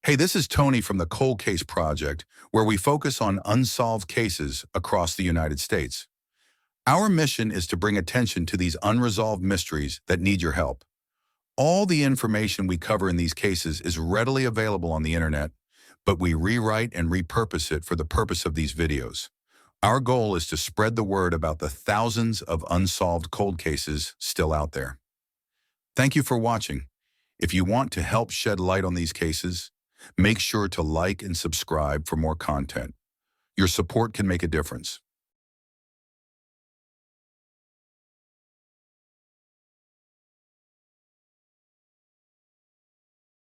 Hey, this is Tony from the Cold Case Project, where we focus on unsolved cases across the United States. Our mission is to bring attention to these unresolved mysteries that need your help. All the information we cover in these cases is readily available on the internet, but we rewrite and repurpose it for the purpose of these videos. Our goal is to spread the word about the thousands of unsolved cold cases still out there. Thank you for watching. If you want to help shed light on these cases, make sure to like and subscribe for more content. Your support can make a difference.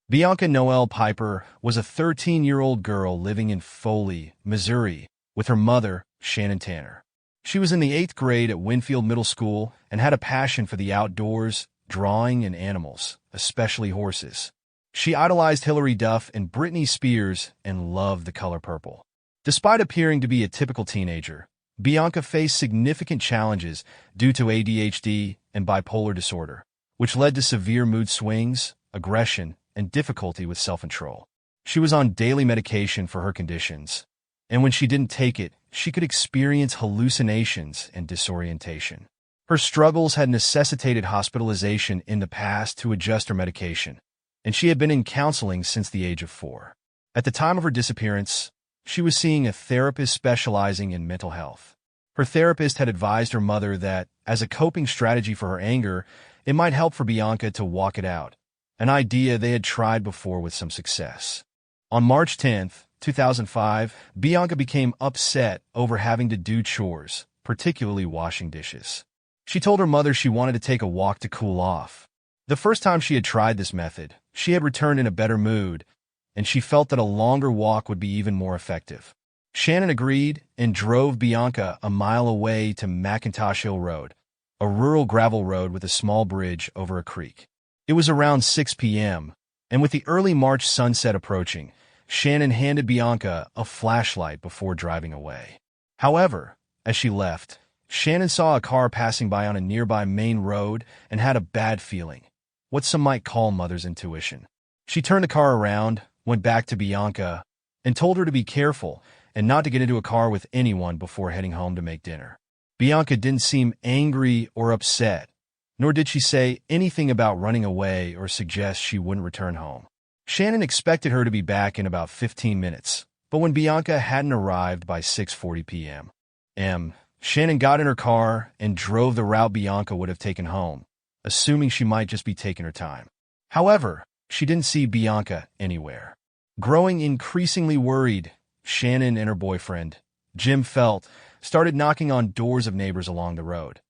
Bianca Noel Piper was a 13-year-old girl living in Foley, Missouri, with her mother, Shannon Tanner. She was in the 8th grade at Winfield Middle School and had a passion for the outdoors, drawing, and animals, especially horses. She idolized Hilary Duff and Britney Spears and loved the color purple. Despite appearing to be a typical teenager, Bianca faced significant challenges due to ADHD and bipolar disorder, which led to severe mood swings, aggression, and difficulty with self-control. She was on daily medication for her conditions, and when she didn't take it, she could experience hallucinations and disorientation. Her struggles had necessitated hospitalization in the past to adjust her medication, and she had been in counseling since the age of 4. At the time of her disappearance, she was seeing a therapist specializing in mental health. Her therapist had advised her mother that, as a coping strategy for her anger, it might help for Bianca to walk it out, an idea they had tried before with some success. On March 10, 2005, Bianca became upset over having to do chores, particularly washing dishes. She told her mother she wanted to take a walk to cool off. The first time she had tried this method, she had returned in a better mood, and she felt that a longer walk would be even more effective. Shannon agreed and drove Bianca a mile away to McIntosh Hill Road, a rural gravel road with a small bridge over a creek. It was around 6 p.m., and with the early March sunset approaching, Shannon handed Bianca a flashlight before driving away. However, as she left, Shannon saw a car passing by on a nearby main road and had a bad feeling, what some might call mother's intuition. She turned the car around, went back to Bianca, and told her to be careful and not to get into a car with anyone before heading home to make dinner. Bianca didn't seem angry or upset, nor did she say anything about running away or suggest she wouldn't return home. Shannon expected her to be back in about 15 minutes, but when Bianca hadn't arrived by 6:40 p.m., Shannon got in her car and drove the route Bianca would have taken home, assuming she might just be taking her time. However, she didn't see Bianca anywhere. Growing increasingly worried, Shannon and her boyfriend, Jim Felt, started knocking on doors of neighbors along the road,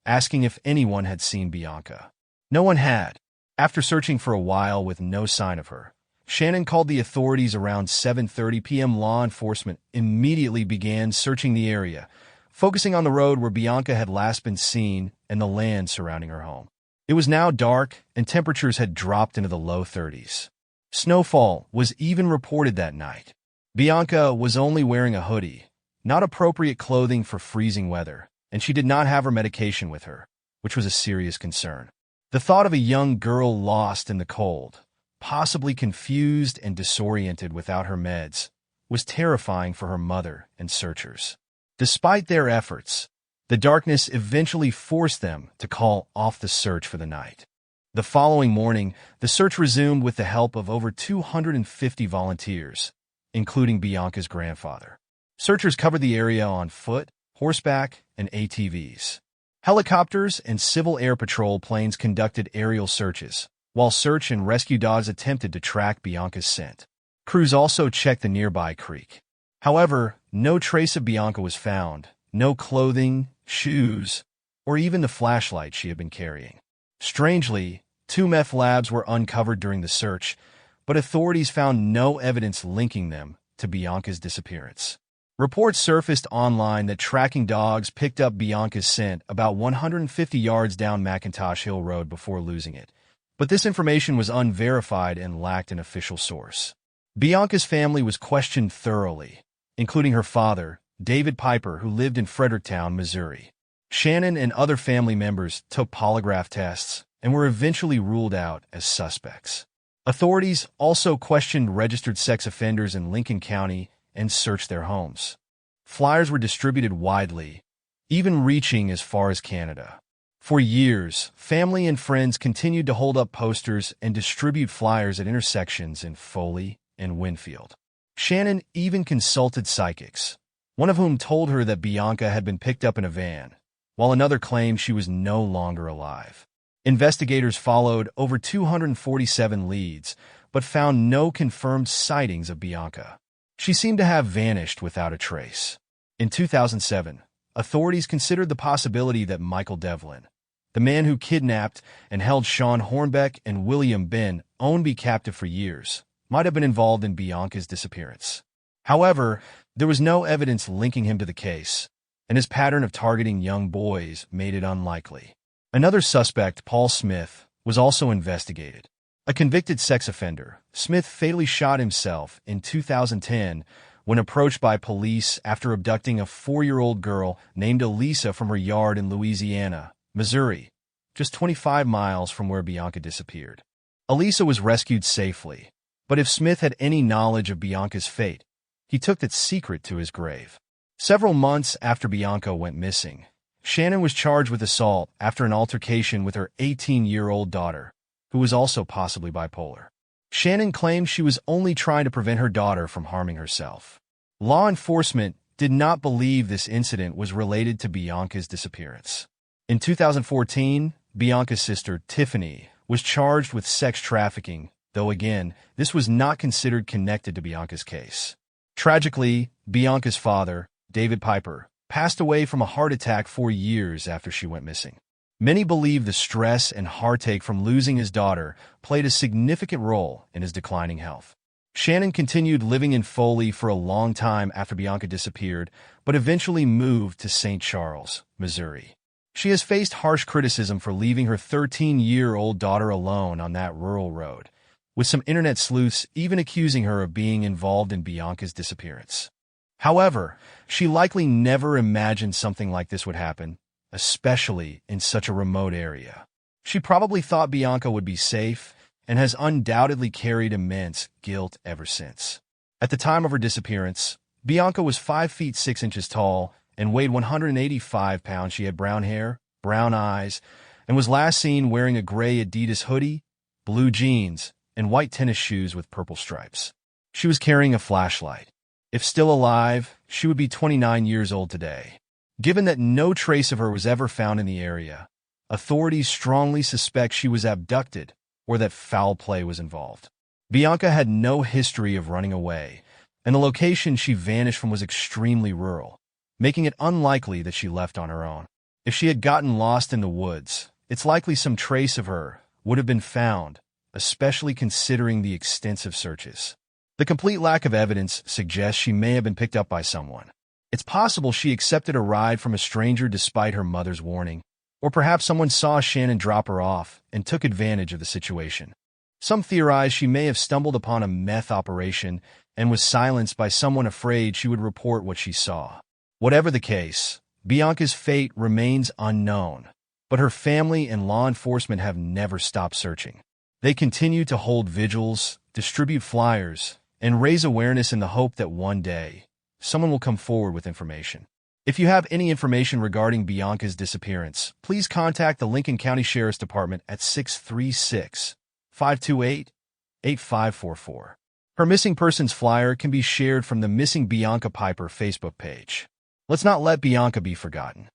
asking if anyone had seen Bianca. No one had. After searching for a while with no sign of her, Shannon called the authorities around 7:30 p.m. Law enforcement immediately began searching the area, focusing on the road where Bianca had last been seen and the land surrounding her home. It was now dark, and temperatures had dropped into the low 30s. Snowfall was even reported that night. Bianca was only wearing a hoodie, not appropriate clothing for freezing weather, and she did not have her medication with her, which was a serious concern. The thought of a young girl lost in the cold, possibly confused and disoriented without her meds, was terrifying for her mother and searchers. Despite their efforts, the darkness eventually forced them to call off the search for the night. The following morning, the search resumed with the help of over 250 volunteers, including Bianca's grandfather. Searchers covered the area on foot, horseback, and ATVs. Helicopters and Civil Air Patrol planes conducted aerial searches, while search and rescue dogs attempted to track Bianca's scent. Crews also checked the nearby creek. However, no trace of Bianca was found, no clothing, shoes, or even the flashlight she had been carrying. Strangely, 2 meth labs were uncovered during the search, but authorities found no evidence linking them to Bianca's disappearance. Reports surfaced online that tracking dogs picked up Bianca's scent about 150 yards down McIntosh Hill Road before losing it, but this information was unverified and lacked an official source. Bianca's family was questioned thoroughly, including her father, David Piper, who lived in Fredericktown, Missouri. Shannon and other family members took polygraph tests and were eventually ruled out as suspects. Authorities also questioned registered sex offenders in Lincoln County and searched their homes. Flyers were distributed widely, even reaching as far as Canada. For years, family and friends continued to hold up posters and distribute flyers at intersections in Foley and Winfield. Shannon even consulted psychics, one of whom told her that Bianca had been picked up in a van, while another claimed she was no longer alive. Investigators followed over 247 leads, but found no confirmed sightings of Bianca. She seemed to have vanished without a trace. In 2007, authorities considered the possibility that Michael Devlin, the man who kidnapped and held Sean Hornbeck and William Ben Ownby captive for years, might have been involved in Bianca's disappearance. However, there was no evidence linking him to the case, and his pattern of targeting young boys made it unlikely. Another suspect, Paul Smith, was also investigated. A convicted sex offender, Smith fatally shot himself in 2010 when approached by police after abducting a 4-year-old girl named Elisa from her yard in Louisiana, Missouri, just 25 miles from where Bianca disappeared. Elisa was rescued safely, but if Smith had any knowledge of Bianca's fate, he took that secret to his grave. Several months after Bianca went missing, Shannon was charged with assault after an altercation with her 18-year-old daughter, who was also possibly bipolar. Shannon claimed she was only trying to prevent her daughter from harming herself. Law enforcement did not believe this incident was related to Bianca's disappearance. In 2014, Bianca's sister, Tiffany, was charged with sex trafficking, though again, this was not considered connected to Bianca's case. Tragically, Bianca's father, David Piper, passed away from a heart attack 4 years after she went missing. Many believe the stress and heartache from losing his daughter played a significant role in his declining health. Shannon continued living in Foley for a long time after Bianca disappeared, but eventually moved to St. Charles, Missouri. She has faced harsh criticism for leaving her 13-year-old daughter alone on that rural road, with some internet sleuths even accusing her of being involved in Bianca's disappearance. However, she likely never imagined something like this would happen, especially in such a remote area. She probably thought Bianca would be safe and has undoubtedly carried immense guilt ever since. At the time of her disappearance, Bianca was 5 feet 6 inches tall and weighed 185 pounds. She had brown hair, brown eyes, and was last seen wearing a gray Adidas hoodie, blue jeans, and white tennis shoes with purple stripes. She was carrying a flashlight. If still alive, she would be 29 years old today. Given that no trace of her was ever found in the area, authorities strongly suspect she was abducted or that foul play was involved. Bianca had no history of running away, and the location she vanished from was extremely rural, making it unlikely that she left on her own. If she had gotten lost in the woods, it's likely some trace of her would have been found, especially considering the extensive searches. The complete lack of evidence suggests she may have been picked up by someone. It's possible she accepted a ride from a stranger despite her mother's warning, or perhaps someone saw Shannon drop her off and took advantage of the situation. Some theorize she may have stumbled upon a meth operation and was silenced by someone afraid she would report what she saw. Whatever the case, Bianca's fate remains unknown, but her family and law enforcement have never stopped searching. They continue to hold vigils, distribute flyers, and raise awareness in the hope that one day, someone will come forward with information. If you have any information regarding Bianca's disappearance, please contact the Lincoln County Sheriff's Department at 636-528-8544. Her missing persons flyer can be shared from the Missing Bianca Piper Facebook page. Let's not let Bianca be forgotten.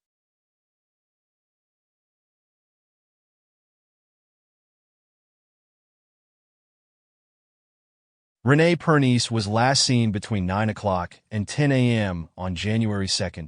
Renee Pernice was last seen between 9 o'clock and 10 a.m. on January 2,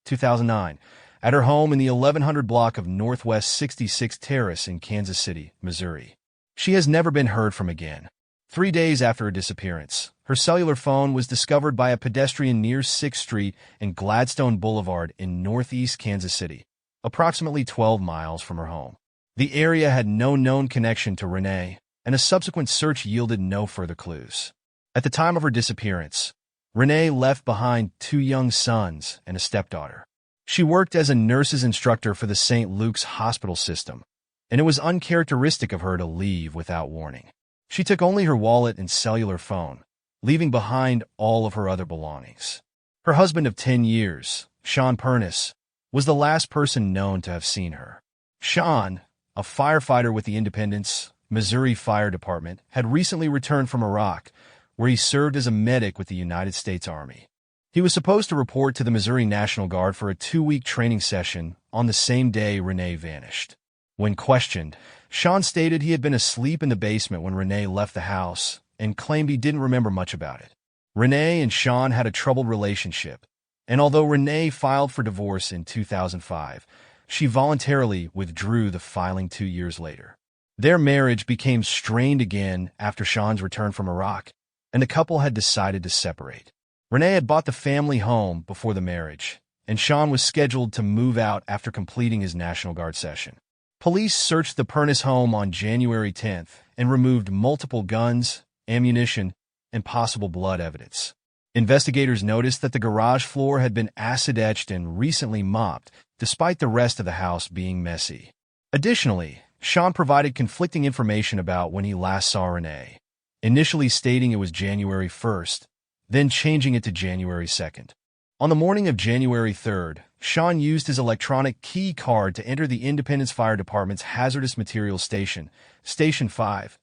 2009, at her home in the 1100 block of Northwest 66th Terrace in Kansas City, Missouri. She has never been heard from again. 3 days after her disappearance, her cellular phone was discovered by a pedestrian near 6th Street and Gladstone Boulevard in northeast Kansas City, approximately 12 miles from her home. The area had no known connection to Renee, and a subsequent search yielded no further clues. At the time of her disappearance, Renee left behind 2 young sons and a stepdaughter. She worked as a nurse's instructor for the St. Luke's hospital system, and it was uncharacteristic of her to leave without warning. She took only her wallet and cellular phone, leaving behind all of her other belongings. Her husband of 10 years, Sean Pernis, was the last person known to have seen her. Sean, a firefighter with the Independence, Missouri Fire Department, had recently returned from Iraq, where he served as a medic with the United States Army. He was supposed to report to the Missouri National Guard for a 2-week training session on the same day Renee vanished. When questioned, Sean stated he had been asleep in the basement when Renee left the house and claimed he didn't remember much about it. Renee and Sean had a troubled relationship, and although Renee filed for divorce in 2005, she voluntarily withdrew the filing 2 years later. Their marriage became strained again after Sean's return from Iraq, and the couple had decided to separate. Renee had bought the family home before the marriage, and Sean was scheduled to move out after completing his National Guard session. Police searched the Pernis home on January 10th and removed multiple guns, ammunition, and possible blood evidence. Investigators noticed that the garage floor had been acid-etched and recently mopped, despite the rest of the house being messy. Additionally, Sean provided conflicting information about when he last saw Renee, initially stating it was January 1st, then changing it to January 2nd. On the morning of January 3rd, Sean used his electronic key card to enter the Independence Fire Department's Hazardous Materials Station, Station 5,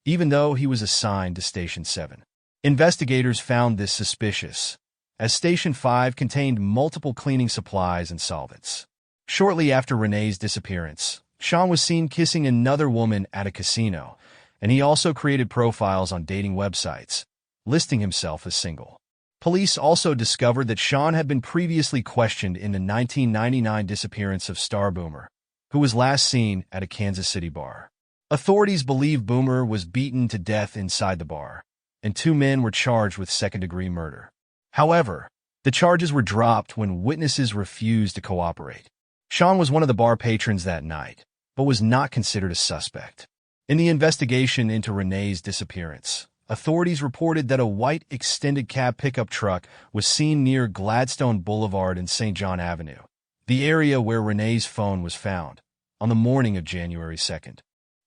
even though he was assigned to Station 7. Investigators found this suspicious, as Station 5 contained multiple cleaning supplies and solvents. Shortly after Renee's disappearance, Sean was seen kissing another woman at a casino, and he also created profiles on dating websites, listing himself as single. Police also discovered that Sean had been previously questioned in the 1999 disappearance of Star Boomer, who was last seen at a Kansas City bar. Authorities believe Boomer was beaten to death inside the bar, and 2 men were charged with second-degree murder. However, the charges were dropped when witnesses refused to cooperate. Sean was one of the bar patrons that night, but was not considered a suspect. In the investigation into Renee's disappearance, authorities reported that a white extended cab pickup truck was seen near Gladstone Boulevard and St. John Avenue, the area where Renee's phone was found, on the morning of January 2nd.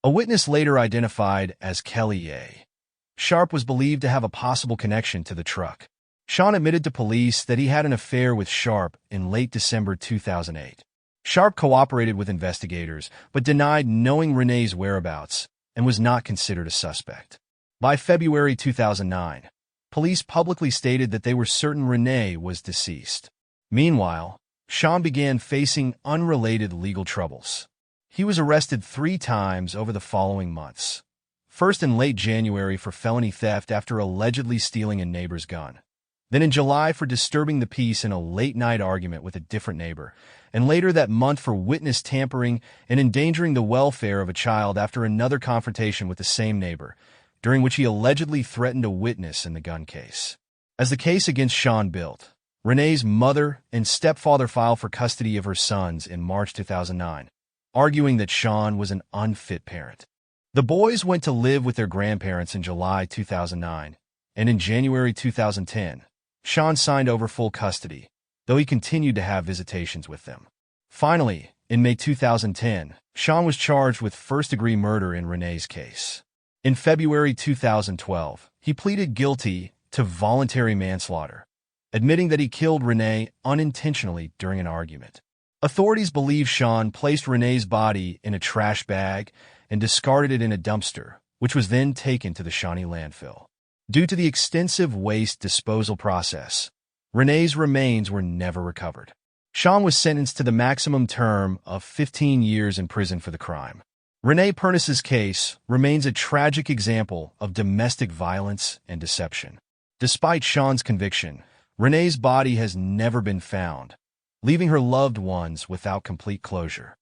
A witness later identified as Kelly A. Sharp was believed to have a possible connection to the truck. Sean admitted to police that he had an affair with Sharp in late December 2008. Sharp cooperated with investigators, but denied knowing Renee's whereabouts and was not considered a suspect. By February 2009, police publicly stated that they were certain Renee was deceased. Meanwhile, Sean began facing unrelated legal troubles. He was arrested 3 times over the following months. First in late January for felony theft after allegedly stealing a neighbor's gun. Then in July for disturbing the peace in a late-night argument with a different neighbor, and later that month for witness tampering and endangering the welfare of a child after another confrontation with the same neighbor, during which he allegedly threatened a witness in the gun case. As the case against Sean built, Renee's mother and stepfather filed for custody of her sons in March 2009, arguing that Sean was an unfit parent. The boys went to live with their grandparents in July 2009, and in January 2010, Sean signed over full custody, though he continued to have visitations with them. Finally, in May 2010, Sean was charged with first-degree murder in Renee's case. In February 2012, he pleaded guilty to voluntary manslaughter, admitting that he killed Renee unintentionally during an argument. Authorities believe Sean placed Renee's body in a trash bag and discarded it in a dumpster, which was then taken to the Shawnee landfill. Due to the extensive waste disposal process, Renee's remains were never recovered. Sean was sentenced to the maximum term of 15 years in prison for the crime. Renee Pernis's case remains a tragic example of domestic violence and deception. Despite Sean's conviction, Renee's body has never been found, leaving her loved ones without complete closure.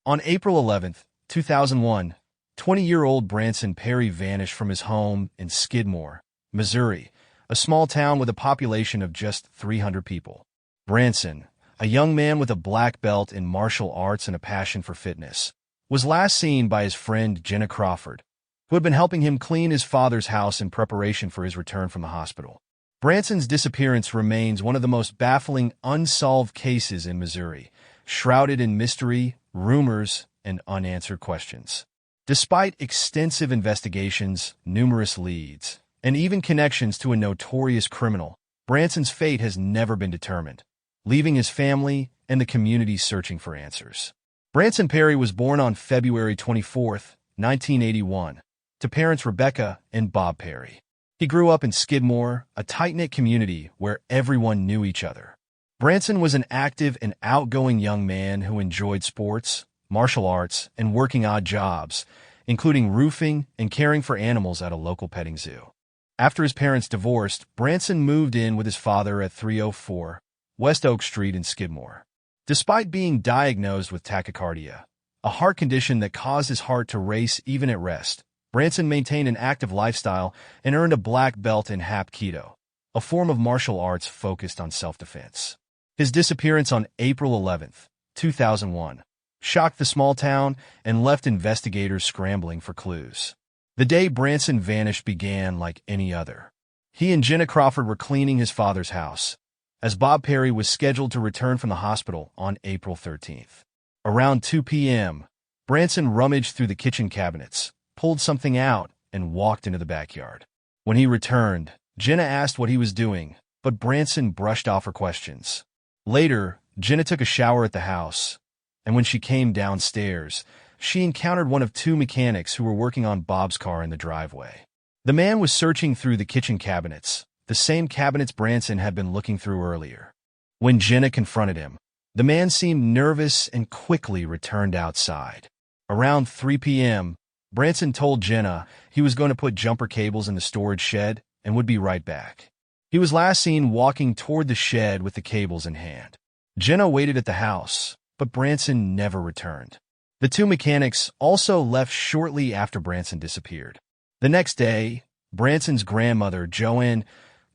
On April 11, 2001, 20-year-old Branson Perry vanished from his home in Skidmore, Missouri, a small town with a population of just 300 people. Branson, a young man with a black belt in martial arts and a passion for fitness, was last seen by his friend Jenna Crawford, who had been helping him clean his father's house in preparation for his return from the hospital. Branson's disappearance remains one of the most baffling unsolved cases in Missouri, shrouded in mystery, rumors, and unanswered questions. Despite extensive investigations, numerous leads, and even connections to a notorious criminal, Branson's fate has never been determined, leaving his family and the community searching for answers. Branson Perry was born on February 24, 1981, to parents Rebecca and Bob Perry. He grew up in Skidmore, a tight-knit community where everyone knew each other. Branson was an active and outgoing young man who enjoyed sports, martial arts, and working odd jobs, including roofing and caring for animals at a local petting zoo. After his parents divorced, Branson moved in with his father at 304 West Oak Street in Skidmore. Despite being diagnosed with tachycardia, a heart condition that caused his heart to race even at rest, Branson maintained an active lifestyle and earned a black belt in Hapkido, a form of martial arts focused on self-defense. His disappearance on April 11, 2001, shocked the small town and left investigators scrambling for clues. The day Branson vanished began like any other. He and Jenna Crawford were cleaning his father's house, as Bob Perry was scheduled to return from the hospital on April 13th. Around 2 p.m., Branson rummaged through the kitchen cabinets, pulled something out, and walked into the backyard. When he returned, Jenna asked what he was doing, but Branson brushed off her questions. Later, Jenna took a shower at the house, and when she came downstairs, she encountered one of two mechanics who were working on Bob's car in the driveway. The man was searching through the kitchen cabinets, the same cabinets Branson had been looking through earlier. When Jenna confronted him, the man seemed nervous and quickly returned outside. Around 3 p.m., Branson told Jenna he was going to put jumper cables in the storage shed and would be right back. He was last seen walking toward the shed with the cables in hand. Jenna waited at the house, but Branson never returned. The two mechanics also left shortly after Branson disappeared. The next day, Branson's grandmother, Joanne,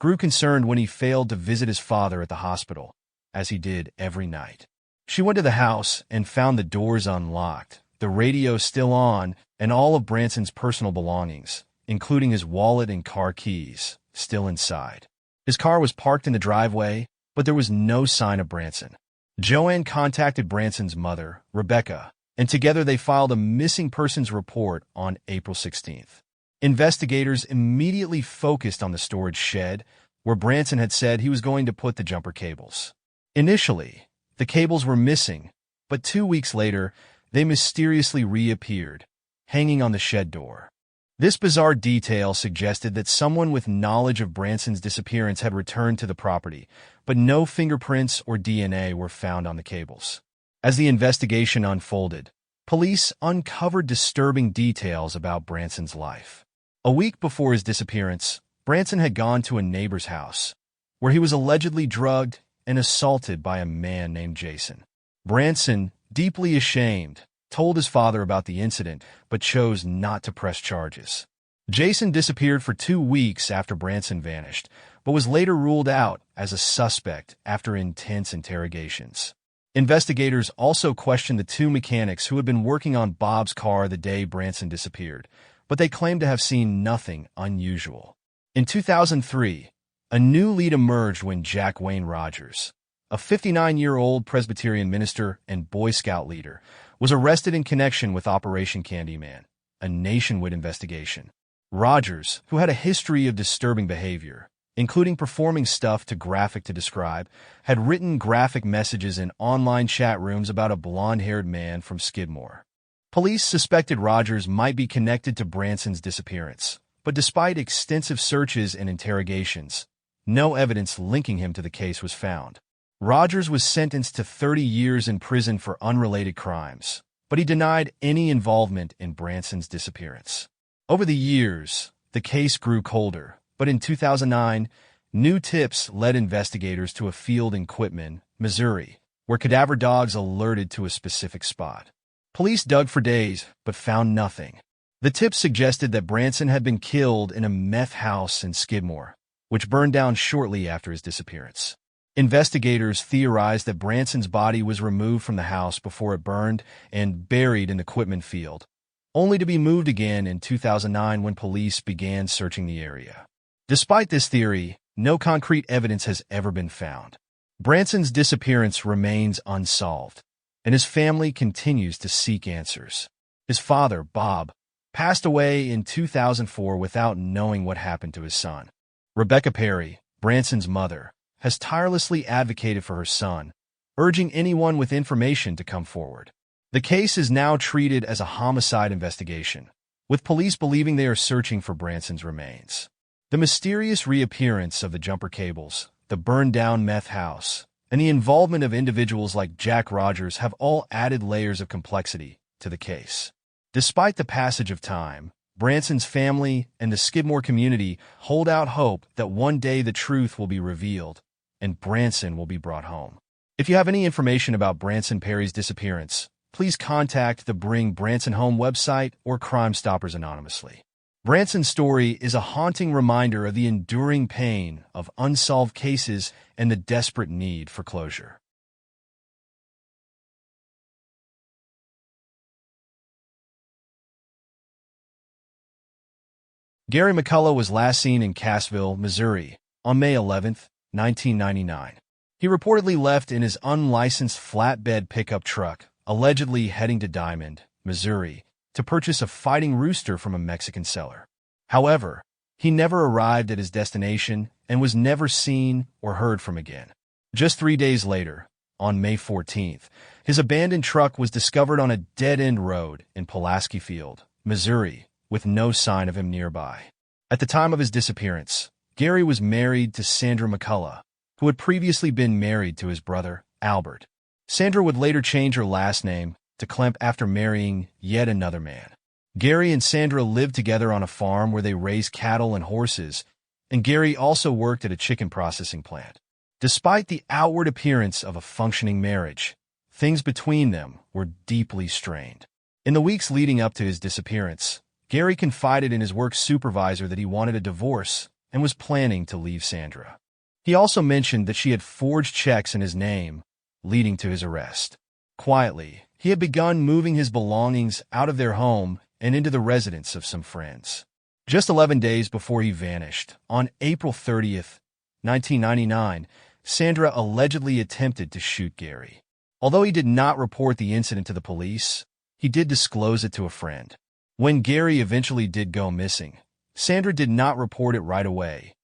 grew concerned when he failed to visit his father at the hospital, as he did every night. She went to the house and found the doors unlocked, the radio still on, and all of Branson's personal belongings, including his wallet and car keys, still inside. His car was parked in the driveway, but there was no sign of Branson. Joanne contacted Branson's mother, Rebecca, and together they filed a missing persons report on April 16th. Investigators immediately focused on the storage shed, where Branson had said he was going to put the jumper cables. Initially, the cables were missing, but 2 weeks later, they mysteriously reappeared, hanging on the shed door. This bizarre detail suggested that someone with knowledge of Branson's disappearance had returned to the property, but no fingerprints or DNA were found on the cables. As the investigation unfolded, police uncovered disturbing details about Branson's life. A week before his disappearance, Branson had gone to a neighbor's house, where he was allegedly drugged and assaulted by a man named Jason. Branson, deeply ashamed, told his father about the incident, but chose not to press charges. Jason disappeared for 2 weeks after Branson vanished, but was later ruled out as a suspect after intense interrogations. Investigators also questioned the two mechanics who had been working on Bob's car the day Branson disappeared, but they claimed to have seen nothing unusual. In 2003, a new lead emerged when Jack Wayne Rogers, a 59-year-old Presbyterian minister and Boy Scout leader, was arrested in connection with Operation Candyman, a nationwide investigation. Rogers, who had a history of disturbing behavior, including performing stuff too graphic to describe, had written graphic messages in online chat rooms about a blonde-haired man from Skidmore. Police suspected Rogers might be connected to Branson's disappearance, but despite extensive searches and interrogations, no evidence linking him to the case was found. Rogers was sentenced to 30 years in prison for unrelated crimes, but he denied any involvement in Branson's disappearance. Over the years, the case grew colder, but in 2009, new tips led investigators to a field in Quitman, Missouri, where cadaver dogs alerted to a specific spot. Police dug for days, but found nothing. The tips suggested that Branson had been killed in a meth house in Skidmore, which burned down shortly after his disappearance. Investigators theorized that Branson's body was removed from the house before it burned and buried in the Quitman field, only to be moved again in 2009 when police began searching the area. Despite this theory, no concrete evidence has ever been found. Branson's disappearance remains unsolved, and his family continues to seek answers. His father, Bob, passed away in 2004 without knowing what happened to his son. Rebecca Perry, Branson's mother, has tirelessly advocated for her son, urging anyone with information to come forward. The case is now treated as a homicide investigation, with police believing they are searching for Branson's remains. The mysterious reappearance of the jumper cables, the burned-down meth house, and the involvement of individuals like Jack Rogers have all added layers of complexity to the case. Despite the passage of time, Branson's family and the Skidmore community hold out hope that one day the truth will be revealed and Branson will be brought home. If you have any information about Branson Perry's disappearance, please contact the Bring Branson Home website or Crime Stoppers anonymously. Branson's story is a haunting reminder of the enduring pain of unsolved cases and the desperate need for closure. Gary McCullough was last seen in Cassville, Missouri, on May 11, 1999. He reportedly left in his unlicensed flatbed pickup truck, allegedly heading to Diamond, Missouri, to purchase a fighting rooster from a Mexican seller. However, he never arrived at his destination and was never seen or heard from again. Just 3 days later, on May 14th, his abandoned truck was discovered on a dead-end road in Pulaski Field, Missouri, with no sign of him nearby. At the time of his disappearance, Gary was married to Sandra McCullough, who had previously been married to his brother, Albert. Sandra would later change her last name to Klemp after marrying yet another man. Gary and Sandra lived together on a farm where they raised cattle and horses, and Gary also worked at a chicken processing plant. Despite the outward appearance of a functioning marriage, things between them were deeply strained. In the weeks leading up to his disappearance, Gary confided in his work supervisor that he wanted a divorce and was planning to leave Sandra. He also mentioned that she had forged checks in his name, leading to his arrest. Quietly, he had begun moving his belongings out of their home and into the residence of some friends. Just 11 days before he vanished, on April 30th, 1999, Sandra allegedly attempted to shoot Gary. Although he did not report the incident to the police, he did disclose it to a friend. When Gary eventually did go missing, Sandra did not report it right away,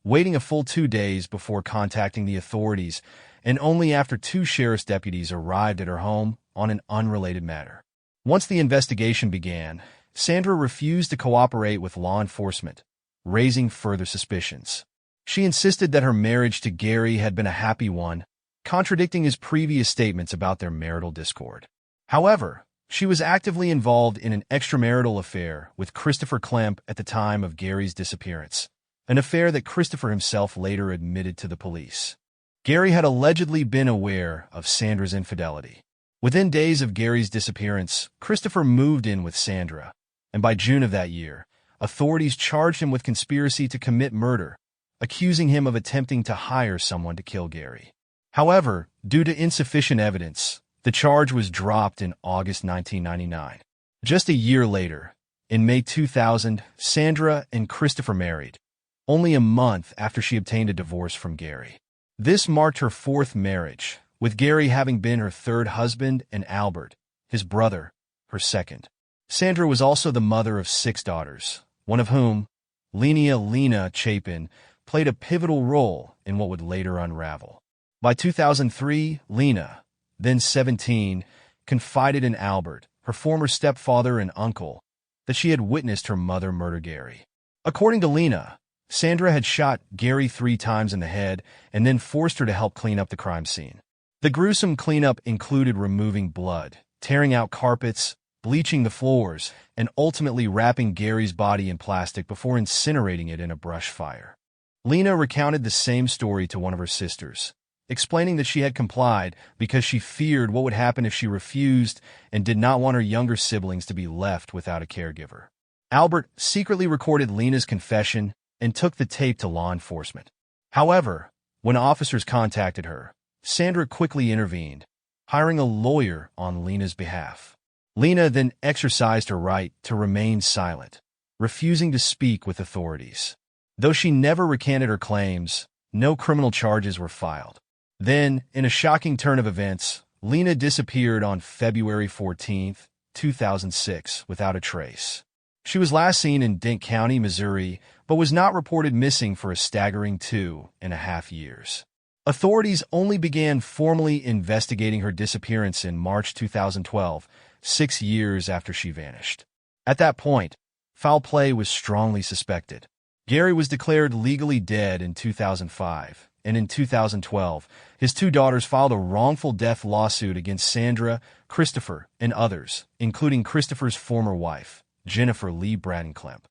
waiting a full 2 days before contacting the authorities, and only after 2 sheriff's deputies arrived at her home on an unrelated matter. Once the investigation began, Sandra refused to cooperate with law enforcement, raising further suspicions. She insisted that her marriage to Gary had been a happy one, contradicting his previous statements about their marital discord. However, she was actively involved in an extramarital affair with Christopher Klemp at the time of Gary's disappearance, an affair that Christopher himself later admitted to the police. Gary had allegedly been aware of Sandra's infidelity. Within days of Gary's disappearance, Christopher moved in with Sandra, and by June of that year, authorities charged him with conspiracy to commit murder, accusing him of attempting to hire someone to kill Gary. However, due to insufficient evidence, the charge was dropped in August 1999. Just a year later, in May 2000, Sandra and Christopher married, only a month after she obtained a divorce from Gary. This marked her 4th marriage, with Gary having been her 3rd husband and Albert, his brother, her 2nd. Sandra was also the mother of 6 daughters, one of whom, Lena Chapin, played a pivotal role in what would later unravel. By 2003, Lena, then 17, confided in Albert, her former stepfather and uncle, that she had witnessed her mother murder Gary. According to Lena, Sandra had shot Gary 3 times in the head and then forced her to help clean up the crime scene. The gruesome cleanup included removing blood, tearing out carpets, bleaching the floors, and ultimately wrapping Gary's body in plastic before incinerating it in a brush fire. Lena recounted the same story to one of her sisters, explaining that she had complied because she feared what would happen if she refused and did not want her younger siblings to be left without a caregiver. Albert secretly recorded Lena's confession and took the tape to law enforcement. However, when officers contacted her, Sandra quickly intervened, hiring a lawyer on Lena's behalf. Lena then exercised her right to remain silent, refusing to speak with authorities. Though she never recanted her claims, no criminal charges were filed. Then, in a shocking turn of events, Lena disappeared on February 14, 2006, without a trace. She was last seen in Dent County, Missouri, but was not reported missing for a staggering 2.5 years. Authorities only began formally investigating her disappearance in March 2012, 6 years after she vanished. At that point, foul play was strongly suspected. Gary was declared legally dead in 2005, and in 2012, his 2 daughters filed a wrongful death lawsuit against Sandra, Christopher, and others, including Christopher's former wife, Jennifer Lee Bradenclimp.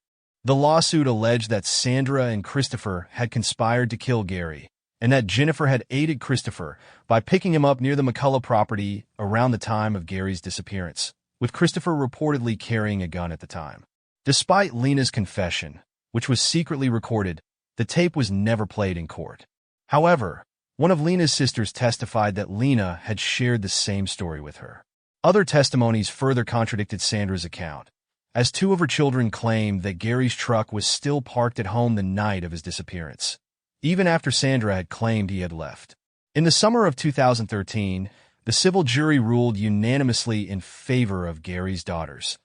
The lawsuit alleged that Sandra and Christopher had conspired to kill Gary, and that Jennifer had aided Christopher by picking him up near the McCullough property around the time of Gary's disappearance, with Christopher reportedly carrying a gun at the time. Despite Lena's confession, which was secretly recorded, the tape was never played in court. However, one of Lena's sisters testified that Lena had shared the same story with her. Other testimonies further contradicted Sandra's account, as 2 of her children claimed that Gary's truck was still parked at home the night of his disappearance, even after Sandra had claimed he had left. In the summer of 2013, the civil jury ruled unanimously in favor of Gary's daughters,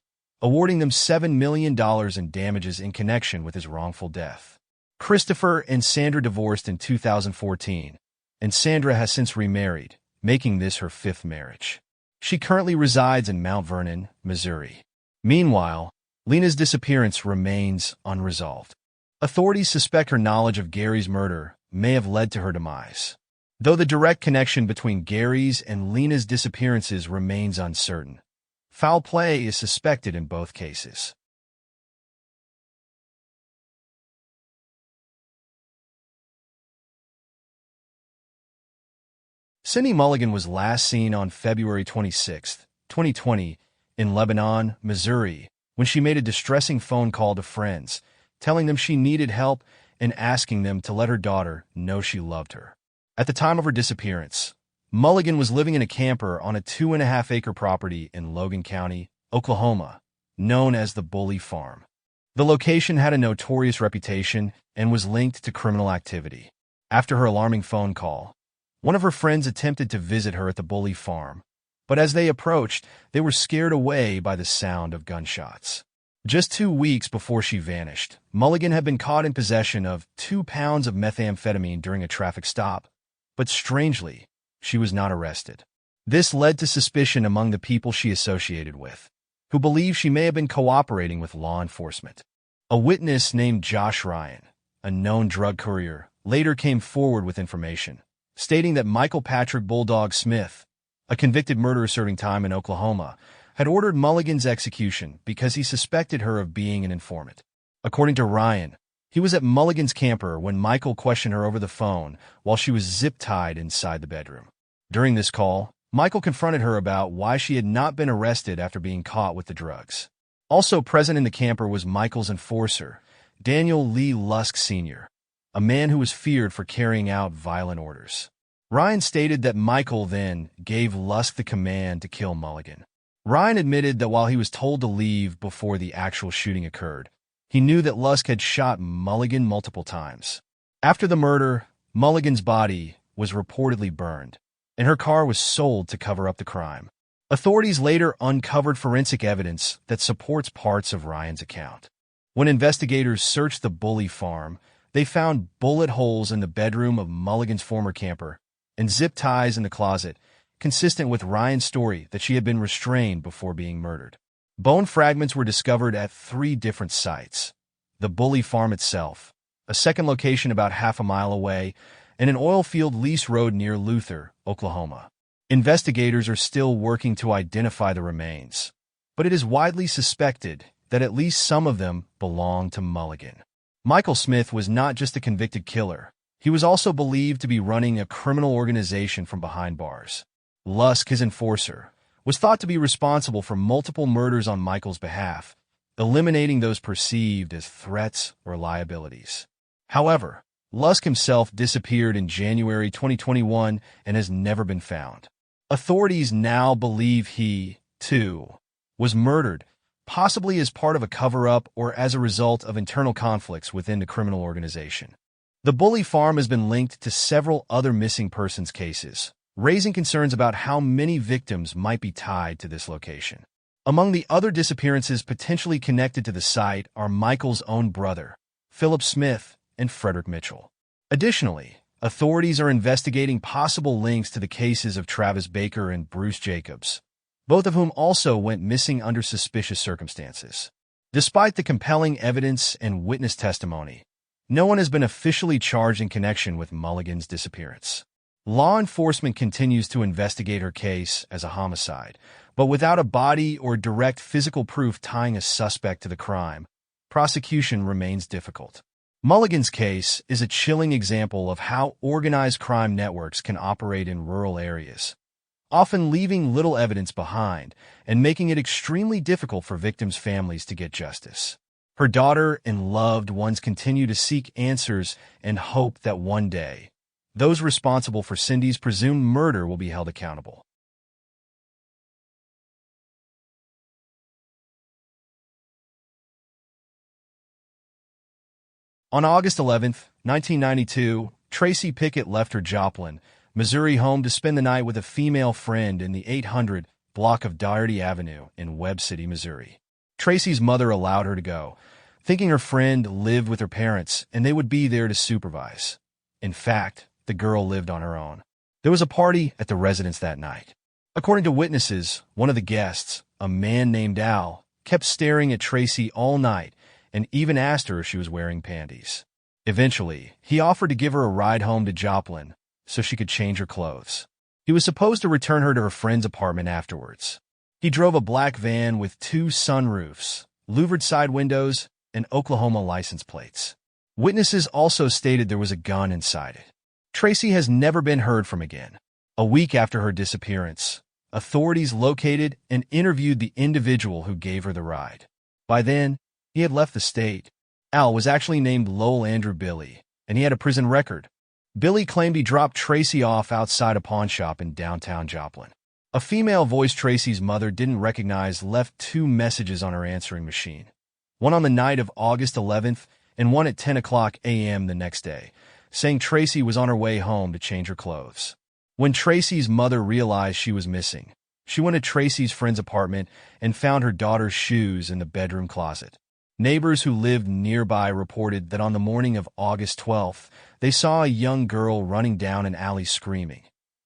awarding them $7 million in damages in connection with his wrongful death. Christopher and Sandra divorced in 2014, and Sandra has since remarried, making this her 5th marriage. She currently resides in Mount Vernon, Missouri. Meanwhile, Lena's disappearance remains unresolved. Authorities suspect her knowledge of Gary's murder may have led to her demise, though the direct connection between Gary's and Lena's disappearances remains uncertain. Foul play is suspected in both cases. Cindy Mulligan was last seen on February 26, 2020, in Lebanon, Missouri, when she made a distressing phone call to friends, telling them she needed help and asking them to let her daughter know she loved her. At the time of her disappearance, Mulligan was living in a camper on a 2.5-acre property in Logan County, Oklahoma, known as the Bully Farm. The location had a notorious reputation and was linked to criminal activity. After her alarming phone call, one of her friends attempted to visit her at the Bully Farm, but as they approached, they were scared away by the sound of gunshots. Just 2 weeks before she vanished, Mulligan had been caught in possession of 2 pounds of methamphetamine during a traffic stop, but strangely, she was not arrested. This led to suspicion among the people she associated with, who believed she may have been cooperating with law enforcement. A witness named Josh Ryan, a known drug courier, later came forward with information, stating that Michael Patrick Bulldog Smith, a convicted murderer serving time in Oklahoma, had ordered Mulligan's execution because he suspected her of being an informant. According to Ryan, he was at Mulligan's camper when Michael questioned her over the phone while she was zip-tied inside the bedroom. During this call, Michael confronted her about why she had not been arrested after being caught with the drugs. Also present in the camper was Michael's enforcer, Daniel Lee Lusk Sr., a man who was feared for carrying out violent orders. Ryan stated that Michael then gave Lusk the command to kill Mulligan. Ryan admitted that while he was told to leave before the actual shooting occurred, he knew that Lusk had shot Mulligan multiple times. After the murder, Mulligan's body was reportedly burned, and her car was sold to cover up the crime. Authorities later uncovered forensic evidence that supports parts of Ryan's account. When investigators searched the Bully Farm, they found bullet holes in the bedroom of Mulligan's former camper and zip ties in the closet, consistent with Ryan's story that she had been restrained before being murdered. Bone fragments were discovered at 3 different sites: the Bully Farm itself, a second location about half a mile away, and an oil field lease road near Luther, Oklahoma. Investigators are still working to identify the remains, but it is widely suspected that at least some of them belong to Mulligan. Michael Smith was not just a convicted killer. He was also believed to be running a criminal organization from behind bars. Lusk, his enforcer, was thought to be responsible for multiple murders on Michael's behalf, eliminating those perceived as threats or liabilities. However, Lusk himself disappeared in January 2021 and has never been found. Authorities now believe he, too, was murdered possibly as part of a cover-up or as a result of internal conflicts within the criminal organization. The Bully Farm has been linked to several other missing persons cases, raising concerns about how many victims might be tied to this location. Among the other disappearances potentially connected to the site are Michael's own brother, Philip Smith, and Frederick Mitchell. Additionally, authorities are investigating possible links to the cases of Travis Baker and Bruce Jacobs, both of whom also went missing under suspicious circumstances. Despite the compelling evidence and witness testimony, no one has been officially charged in connection with Mulligan's disappearance. Law enforcement continues to investigate her case as a homicide, but without a body or direct physical proof tying a suspect to the crime, prosecution remains difficult. Mulligan's case is a chilling example of how organized crime networks can operate in rural areas, often leaving little evidence behind and making it extremely difficult for victims' families to get justice. Her daughter and loved ones continue to seek answers and hope that one day, those responsible for Cindy's presumed murder will be held accountable. On August 11, 1992, Tracy Pickett left her Joplin, Missouri home to spend the night with a female friend in the 800 block of Doherty Avenue in Webb City, Missouri. Tracy's mother allowed her to go, thinking her friend lived with her parents and they would be there to supervise. In fact, the girl lived on her own. There was a party at the residence that night. According to witnesses, one of the guests, a man named Al, kept staring at Tracy all night and even asked her if she was wearing panties. Eventually, he offered to give her a ride home to Joplin so she could change her clothes. He was supposed to return her to her friend's apartment afterwards. He drove a black van with 2 sunroofs, louvered side windows, and Oklahoma license plates. Witnesses also stated there was a gun inside it. Tracy has never been heard from again. A week after her disappearance, authorities located and interviewed the individual who gave her the ride. By then, he had left the state. Al was actually named Lowell Andrew Billy, and he had a prison record. Billy claimed he dropped Tracy off outside a pawn shop in downtown Joplin. A female voice Tracy's mother didn't recognize left 2 messages on her answering machine, one on the night of August 11th and one at 10 o'clock a.m. the next day, saying Tracy was on her way home to change her clothes. When Tracy's mother realized she was missing, she went to Tracy's friend's apartment and found her daughter's shoes in the bedroom closet. Neighbors who lived nearby reported that on the morning of August 12th, they saw a young girl running down an alley screaming,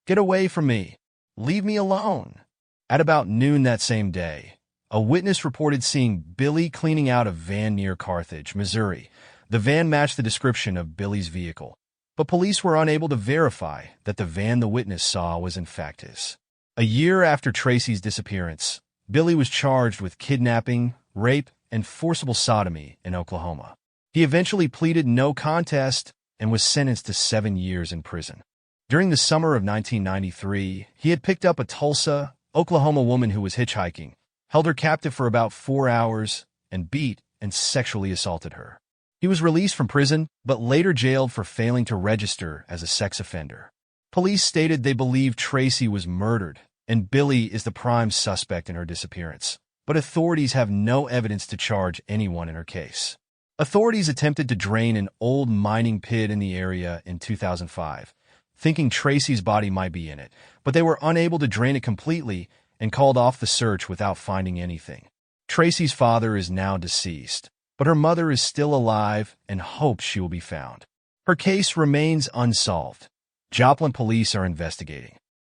"Get away from me! Leave me alone!" At about noon that same day, a witness reported seeing Billy cleaning out a van near Carthage, Missouri. The van matched the description of Billy's vehicle, but police were unable to verify that the van the witness saw was in fact his. A year after Tracy's disappearance, Billy was charged with kidnapping, rape, and forcible sodomy in Oklahoma. He eventually pleaded no contest and was sentenced to 7 years in prison. During the summer of 1993, he had picked up a Tulsa, Oklahoma woman who was hitchhiking, held her captive for about 4 hours, and beat and sexually assaulted her. He was released from prison, but later jailed for failing to register as a sex offender. Police stated they believed Tracy was murdered, and Billy is the prime suspect in her disappearance, but authorities have no evidence to charge anyone in her case. Authorities attempted to drain an old mining pit in the area in 2005, thinking Tracy's body might be in it, but they were unable to drain it completely and called off the search without finding anything. Tracy's father is now deceased, but her mother is still alive and hopes she will be found. Her case remains unsolved. Joplin police are investigating,